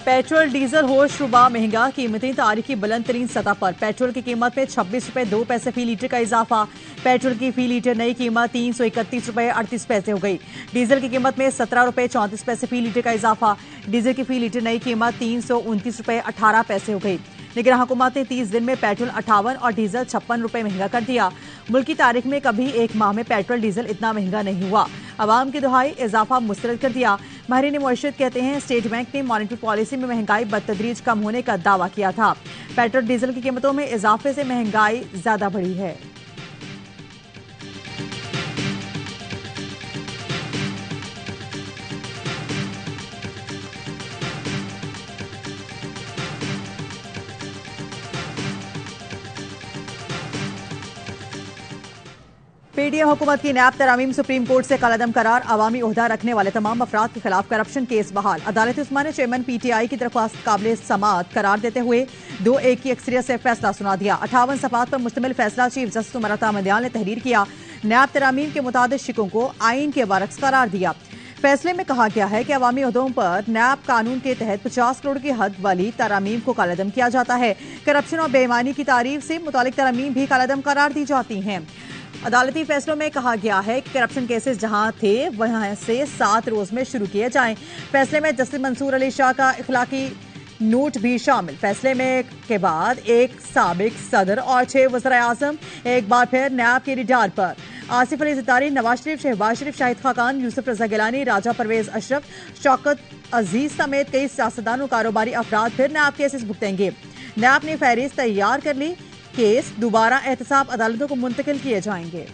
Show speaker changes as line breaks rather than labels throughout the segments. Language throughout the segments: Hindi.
पेट्रोल डीजल हो शुबा महंगा, कीमतें तारीखी बुलंद तरीन सतह पर। पेट्रोल की कीमत में 26 रुपए 2 पैसे फी लीटर का इजाफा। पेट्रोल की फी लीटर नई कीमत 331 रुपए 38 पैसे हो गई। डीजल की कीमत में 17 रुपए 34 पैसे फी लीटर का इजाफा। डीजल की फी लीटर नई कीमत 329 रुपए 18 पैसे हो गई। निगरान हुकूमत ने 30 दिन में पेट्रोल 58 और डीजल 56 रुपए महंगा कर दिया। मुल्क की तारीख में कभी एक माह में पेट्रोल डीजल इतना महंगा नहीं हुआ। अवाम की दुहाई इजाफा मुस्तरद कर दिया। माहिरीन मुआशरत कहते हैं स्टेट बैंक ने मॉनेटरी पॉलिसी में महंगाई बतदरीज कम होने का दावा किया था। पेट्रोल डीजल की कीमतों में इजाफे से महंगाई ज्यादा बढ़ी है। पीडीएम हुकूमत की नैब तरामीम सुप्रीम कोर्ट से कलअदम करार। अवामी ओहदा रखने वाले तमाम अफराद के खिलाफ करप्शन केस बहाल। अदालत उस्मा ने चेयरमैन पीटीआई की दरख्वास्त काबिल समाअत करार देते हुए 2-1 की अक्सरियत से फैसला सुना दिया। 58 सफात पर मुश्तमिल फैसला चीफ जस्टिस उमर अता मदियाल ने तहरीर किया। नैब तरामीम के मुताबिक शिकों को आइन के बरक्स करार दिया। फैसले में कहा गया है कि अवामी ओहदों पर नैब कानून के तहत 50 करोड़ की हद वाली तरामीम को कलअदम किया जाता है। करप्शन और बेईमानी की तारीफ से मुतालिक तरामीम भी कलअदम करार दी जाती हैं। अदालती फैसलों में कहा गया है कि करप्शन केसेस जहां थे वहां से 7 रोज में शुरू किए जाएं। फैसले में जस्टिस मंसूर अली शाह का इखलाकी नोट भी शामिल। फैसले में के बाद एक साबिक सदर और 6 वज़राए आज़म एक बार फिर नैब की रिडार पर। आसिफ अली ज़रदारी, नवाज शरीफ, शहबाज शरीफ, शाहिद खाकान, यूसुफ रजा गिलानी, राजा परवेज अशरफ, शौकत अजीज समेत कई सियासतदान और कारोबारी अफराद फिर नैब केसेस भुगतेंगे। नैब ने फहरिस्त तैयार कर ली। केस दोबारा एहतसाब अदालतों को मुंतकिल किए जाएंगे।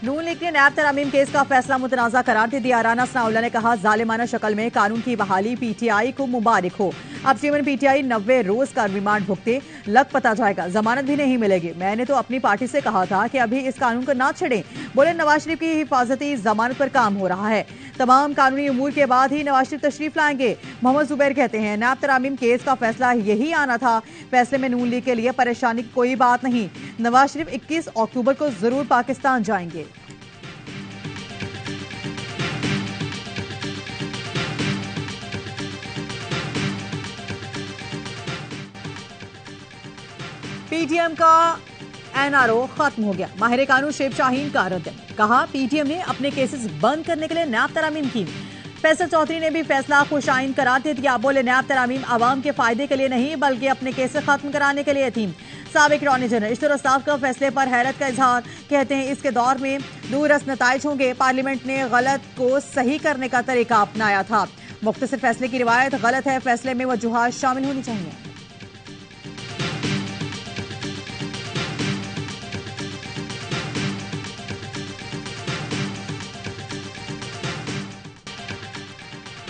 नून लीग ने नैब तरामीम केस का फैसला मुतनाज़ा करार दे दिया। राना सनाउल्लाह ने कहा जालिमाना शक्ल में कानून की बहाली पीटीआई को मुबारक हो। अब चेयरमैन पीटीआई 90 रोज का रिमांड भुगते लग पता जाएगा, जमानत भी नहीं मिलेगी। मैंने तो अपनी पार्टी से कहा था कि अभी इस कानून को ना छेड़ें। बोले नवाज शरीफ की हिफाजती जमानत पर काम हो रहा है। तमाम कानूनी उमूर के बाद ही नवाज शरीफ तशरीफ लाएंगे। मोहम्मद जुबैर कहते हैं नैब तरामीम केस का फैसला यही आना था। फैसले में नून लीग के लिए परेशानी की कोई बात नहीं। नवाज शरीफ 21 अक्टूबर को जरूर पाकिस्तान जाएंगे। पीटीएम का एनआरओ खत्म हो गया। माहिर कानून शेब शाहीन का रद्द। कहा पीटीएम ने अपने केसेस बंद करने के लिए नैब तरामीम की। फैसल चौधरी ने भी फैसला खुशाइन करार दे दिया। बोले नैब तरामीम आवाम के फायदे के लिए नहीं बल्कि अपने केसेस खत्म कराने के लिए थी। साबिक अटॉर्नी जनरल इश्तर अस्ताफ का फैसले पर हैरत का इजहार। कहते हैं इसके दौर में दूरस नताइज होंगे। पार्लियामेंट ने गलत को सही करने का तरीका अपनाया था। मुख्तसर फैसले की रिवायत गलत है, फैसले में वजूहात शामिल होनी चाहिए।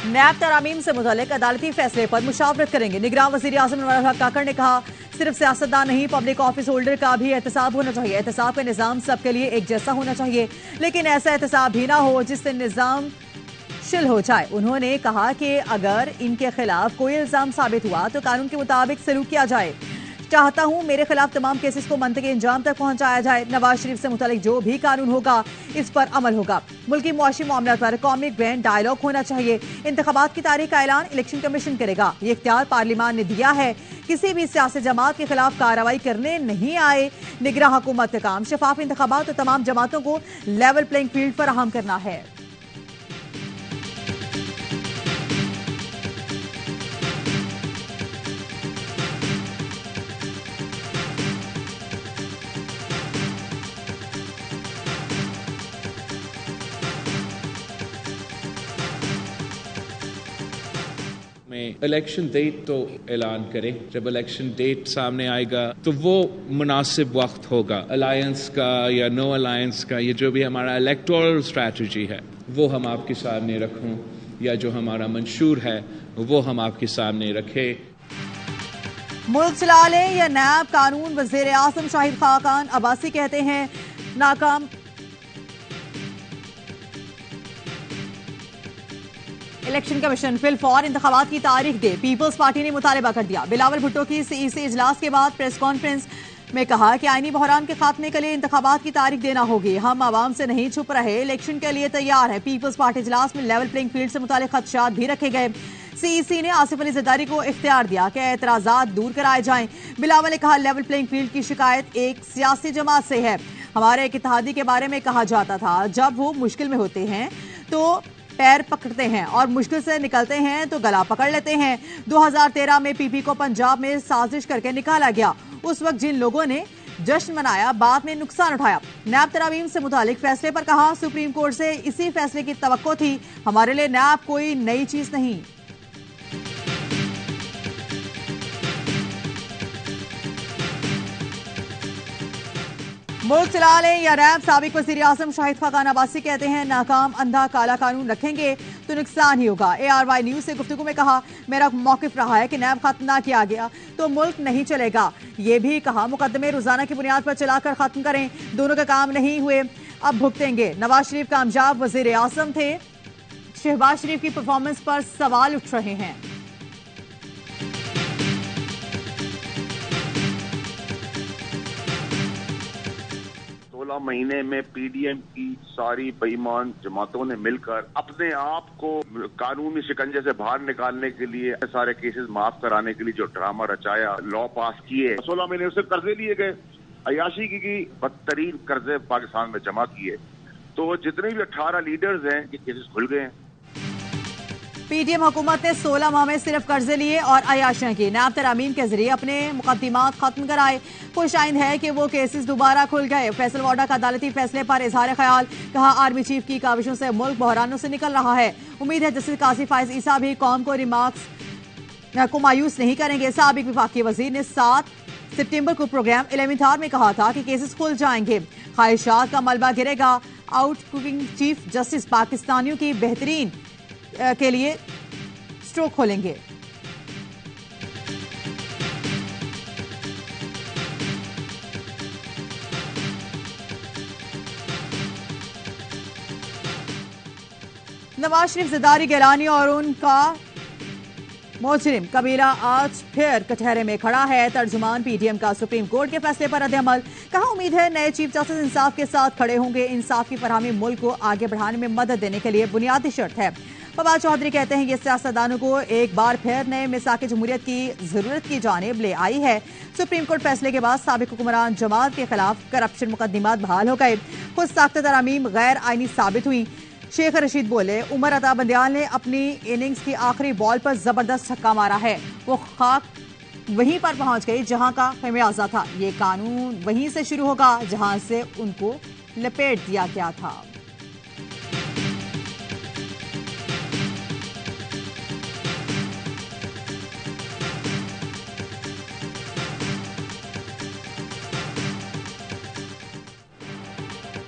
नैब तरामीम से मुतालिक अदालती फैसले पर मुशावरत करेंगे। निगरान वज़ीर आज़म अनवर हक काकड़ ने कहा सिर्फ सियासतदान नहीं पब्लिक ऑफिस होल्डर का भी एहतसाब होना चाहिए। एहतसाब का निज़ाम सबके लिए एक जैसा होना चाहिए, लेकिन ऐसा एहतसाब भी ना हो जिससे निज़ाम शिल हो जाए। उन्होंने कहा कि अगर इनके खिलाफ कोई इल्जाम साबित हुआ तो कानून के मुताबिक सलूक किया जाए। चाहता हूं मेरे खिलाफ तमाम केसेस को मंतकी इंजाम तक पहुंचाया जाए। नवाज शरीफ से मुतालिक जो भी कानून होगा इस पर अमल होगा। मुल्की मुआशी मामला पर कौमी ग्रैंड डायलॉग होना चाहिए। इंतखाबात की तारीख का ऐलान इलेक्शन कमीशन करेगा। ये इख्तियार पार्लियामान ने दिया है। किसी भी सियासी जमात के खिलाफ कार्रवाई करने नहीं आए। निगरान हुकूमत का काम शफाफ इंतखाबात और तमाम जमातों को लेवल प्लेइंग फील्ड फराहम करना है।
इलेक्शन डेट तो ऐलान करें। जब इलेक्शन डेट सामने आएगा तो वो मुनासिब वक्त होगा अलायंस का या नो अलायंस का। ये जो भी हमारा इलेक्टोरल स्ट्रैटेजी है वो हम आपके सामने रखूं या जो हमारा मंशूर है वो हम आपके सामने रखें।
मुल्क चला लें या नैब कानून, वजीर आजम शाहिद खाकान अब्बासी कहते हैं नाकाम। इलेक्शन कमीशन फिलफौर इंतखाबात की तारीख दे, पीपल्स पार्टी ने मुतालबा कर दिया। बिलावल भुट्टो की सीईसी इजलास के बाद प्रेस कॉन्फ्रेंस में कहा कि आईनी बहरान के खात्मे के लिए इंतखाबात की तारीख देना होगी। हम आवाम से नहीं छुप रहे, इलेक्शन के लिए तैयार है। पीपल्स पार्टी इजलास में लेवल प्लेइंग फील्ड से मुतालिक खदशात भी रखे गए। सीईसी ने आसिफ अली जरदारी को इख्तियार दिया कि एतराजात दूर कराए जाएं। बिलावल ने कहा लेवल प्लेइंग फील्ड की शिकायत एक सियासी जमात से है। हमारे एक इत्तेहादी के बारे में कहा जाता था, जब वो मुश्किल में होते हैं तो पैर पकड़ते हैं और मुश्किल से निकलते हैं तो गला पकड़ लेते हैं। 2013 में पीपी को पंजाब में साजिश करके निकाला गया। उस वक्त जिन लोगों ने जश्न मनाया, बाद में नुकसान उठाया। नैब तरामीम से मुतालिक फैसले पर कहा, सुप्रीम कोर्ट से इसी फैसले की तवक्को थी। हमारे लिए नैब कोई नई चीज नहीं। मुल्क चला लें या नैब, साबिक वजीर आजम शाहिद खाकान अब्बासी कहते हैं नाकाम अंधा काला कानून रखेंगे तो नुकसान ही होगा। ARY न्यूज से गुफ्तगू में कहा, मेरा मौकिफ रहा है कि नैब खत्म ना किया गया तो मुल्क नहीं चलेगा। ये भी कहा मुकदमे रोजाना की बुनियाद पर चलाकर खत्म करें, दोनों के काम नहीं हुए अब भुगतेंगे। नवाज शरीफ कामयाब वजीर आजम थे, शहबाज शरीफ की परफॉर्मेंस पर सवाल उठ रहे हैं।
16 महीने में पीडीएम की सारी बेईमान जमातों ने मिलकर अपने आप को कानूनी शिकंजे से बाहर निकालने के लिए, सारे केसेस माफ कराने के लिए जो ड्रामा रचाया, लॉ पास किए, 16 महीने उससे कर्जे लिए गए, अयाशी की बदतरीन कर्जे पाकिस्तान में जमा किए। तो जितने भी 18 लीडर्स हैं ये केसेस खुल गए हैं।
पीडीएम हुकूमत ने 16 माह में सिर्फ कर्जे लिए और अयाशियां की। नैब तरामीम के जरिए अपने मुकदमात खत्म कराए। खुशाइंद है कि वो केसेस दोबारा खुल गए। फैसल वाडा का अदालती फैसले पर इजहार ख्याल, कहा आर्मी चीफ की काविशों से मुल्क बहरानों से निकल रहा है। उम्मीद है जस्टिस काजी फाइज ईसा भी कौम को रिमार्क्स को मायूस नहीं करेंगे। साबिक विफाकी वजीर ने 7 सितंबर को प्रोग्राम 11th आवर में कहा था कि केसेस खुल जाएंगे, ख्वाहिशात का मलबा गिरेगा। आउट कुकिंग चीफ जस्टिस पाकिस्तानियों की बेहतरीन के लिए स्ट्रोक खोलेंगे। नवाज शरीफ, ज़रदारी, गिलानी और उनका मुजरिम कबीला आज फिर कटहरे में खड़ा है। तर्जुमान पीडीएम का सुप्रीम कोर्ट के फैसले पर रद्द-ए-अमल, कहा उम्मीद है नए चीफ जस्टिस इंसाफ के साथ खड़े होंगे। इंसाफ की फरहमी मुल्क को आगे बढ़ाने में मदद देने के लिए बुनियादी शर्त है। फवाद चौधरी कहते हैं ये सियासतदानों को एक बार फिर नए मिसाक जमहूरियत की जरूरत की जानिब ले आई है। सुप्रीम कोर्ट फैसले के बाद साबिक हुक्मरान जमात के खिलाफ करप्शन मुकदमात बहाल हो गए। खुद साख्त तरामीम गैर आईनी साबित हुई। शेख रशीद बोले, उमर अता बंदियाल ने अपनी इनिंग्स की आखिरी बॉल पर जबरदस्त छक्का मारा है। वो खाक वहीं पर पहुंच गई जहां का खमियाजा था। ये कानून वहीं से शुरू होगा जहां से उनको लपेट दिया गया था।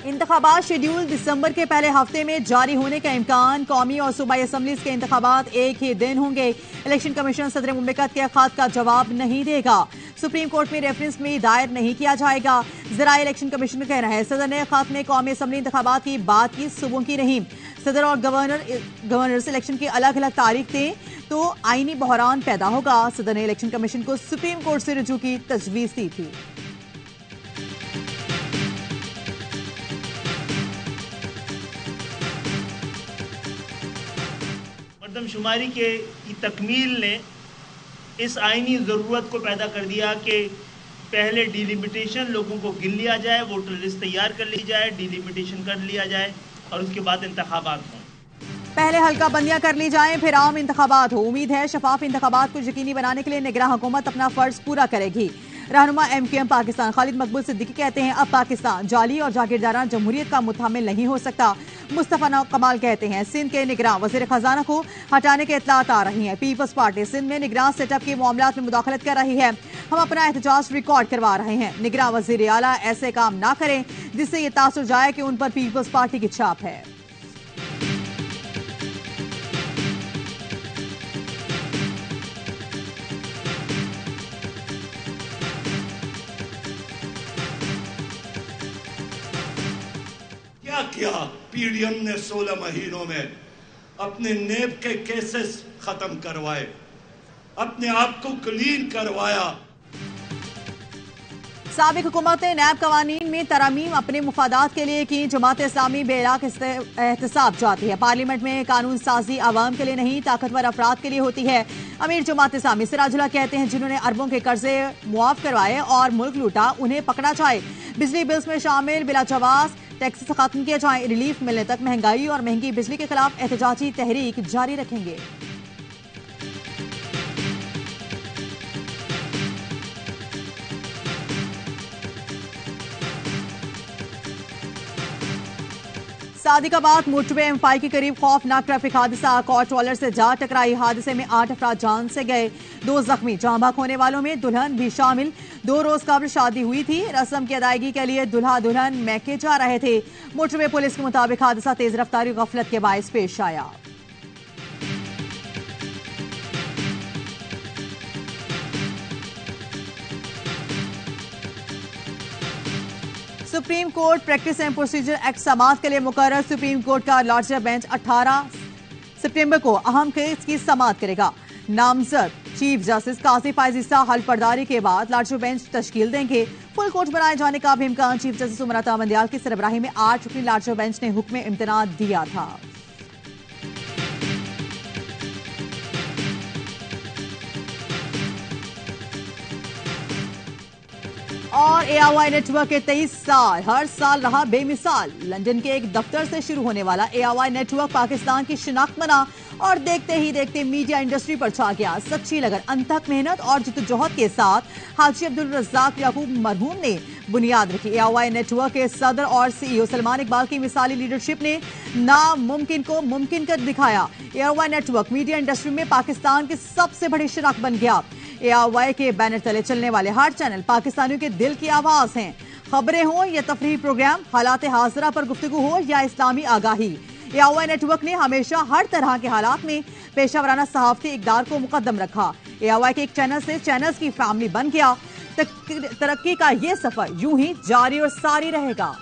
इंतखाबात शेड्यूल दिसंबर के पहले हफ्ते में जारी होने का इम्कान। कौमी और सूबाई असम्बलीज के इंतखाबात एक ही दिन होंगे। इलेक्शन कमीशन सदर मुमलिकत के खत का जवाब नहीं देगा। सुप्रीम कोर्ट में रेफरेंस में दायर नहीं किया जाएगा। ज़राए इलेक्शन कमीशन का कहना है सदर ने खत में कौमी असम्बली इंतखाबात की बात की, सुबह की नहीं। सदर और गवर्नर इलेक्शन की अलग अलग तारीख दें तो आईनी बहरान पैदा होगा। सदर ने इलेक्शन कमीशन को सुप्रीम कोर्ट से रुजू की तजवीज दी थी।
मरदमशुमारी की तकमील ने इस आईनी ज़रूरत को पैदा कर दिया कि पहले डिलिमिटेशन लोगों को गिन लिया जाए, वोटर लिस्ट तैयार कर ली जाए, डिलिमिटेशन कर लिया जाए और उसके बाद इंतखाबात हों।
पहले हल्का बंदियां कर ली जाएं, फिर आम इंतखाबात हो। उम्मीद है शफाफ इंतखाबात को यकीनी बनाने के लिए निगरान हुकूमत अपना फर्ज पूरा करेगी। रहनुमा MQM पाकिस्तान खालिद मकबूल सिद्दीकी कहते हैं अब पाकिस्तान जाली और जागीरदारान जमहूरियत का मुतामिल नहीं हो सकता। मुस्तफा कमाल कहते हैं सिंध के निगरान वज़ीर खजाना को हटाने के इत्तलात आ रही हैं। पीपल्स पार्टी सिंध में निगरान सेटअप के मामलात में मुदाखलत कर रही है। हम अपना एहतजाज रिकॉर्ड करवा रहे हैं। निगरान वज़ीर आला ऐसे काम ना करें जिससे ये तासुर जाए कि उन पर पीपल्स पार्टी की छाप है।
किया। पीडीएम ने 16 महीनों में अपने नेब के केसेस खत्म करवाए, अपने आप को क्लीन करवाया।
साबिक हुकूमत ने नैब कवानीन में तरमीम अपने मुफादात के लिए की। जमात इस्लामी बेलाक एहतसाब चाहती है। पार्लियामेंट में कानून साजी आवाम के लिए नहीं, ताकतवर अफराद के लिए होती है। अमीर जमात इस्लामी सिराजुल्लाह कहते हैं, जिन्होंने अरबों के कर्जे मुआफ करवाए और मुल्क लूटा, उन्हें पकड़ा जाए। बिजली बिल्स में शामिल बिला जवाज टैक्स खत्म किए जाए। रिलीफ मिलने तक महंगाई और महंगी बिजली के खिलाफ एहतजाजी तहरीक जारी रखेंगे। सादिकाबाद मोटरवे M5 के करीब खौफनाक ट्रैफिक हादसा। कॉ ट्रॉलर से जा टकराई। हादसे में 8 अफराद जान से गए, 2 जख्मी। जान भाग होने वालों में दुल्हन भी शामिल। 2 रोज कबल शादी हुई थी। रस्म की अदायगी के लिए दुल्हा दुल्हन मैके जा रहे थे। मोटरवे पुलिस के मुताबिक हादसा तेज रफ्तारी गफलत के बायस पेश आया। Supreme court practice and procedure act समाअत के लिए मुकर्रर। सुप्रीम कोर्ट का लार्जर बेंच 18 सितंबर को अहम केस की समाअत करेगा। नामजद चीफ जस्टिस काजी फायज ईसा हल पर्दारी के बाद लार्जर बेंच तश्कील देंगे। फुल कोर्ट बनाए जाने का भी इम्कान। चीफ जस्टिस उमरता मंदियाल की सरबराही में 8 रुकनी लार्जर बेंच ने हुक्म इम्तना दिया था। और AOI नेटवर्क के 23 साल हर साल रहा बेमिसाल। लंदन के एक दफ्तर से शुरू होने वाला AOI नेटवर्क पाकिस्तान की शिनाख्त बना और देखते ही देखते मीडिया इंडस्ट्री पर छा गया। सच्ची लगन, अनथक मेहनत और जिद्दोजहद के साथ हाजी अब्दुल रज़्ज़ाक याकूब मरहूम ने बुनियाद रखी। AOI नेटवर्क के सदर और CEO सलमान इकबाल की मिसाली लीडरशिप ने नामुमकिन को मुमकिन कर दिखाया। AOI नेटवर्क मीडिया इंडस्ट्री में पाकिस्तान की सबसे बड़ी शिनाख्त बन गया। AOI के बैनर तले चलने वाले हर चैनल पाकिस्तानियों के दिल की आवाज हैं। खबरें हो या तफरीही प्रोग्राम, हालात हाज़िरा पर गुफ्तगू हो या इस्लामी आगाही, AOI नेटवर्क ने हमेशा हर तरह के हालात में पेशावराना सहाफती इक़दार को मुकद्दम रखा। AOI के एक चैनल से चैनल्स की फैमिली बन गया। तरक्की का ये सफर यूं ही जारी और सारी रहेगा।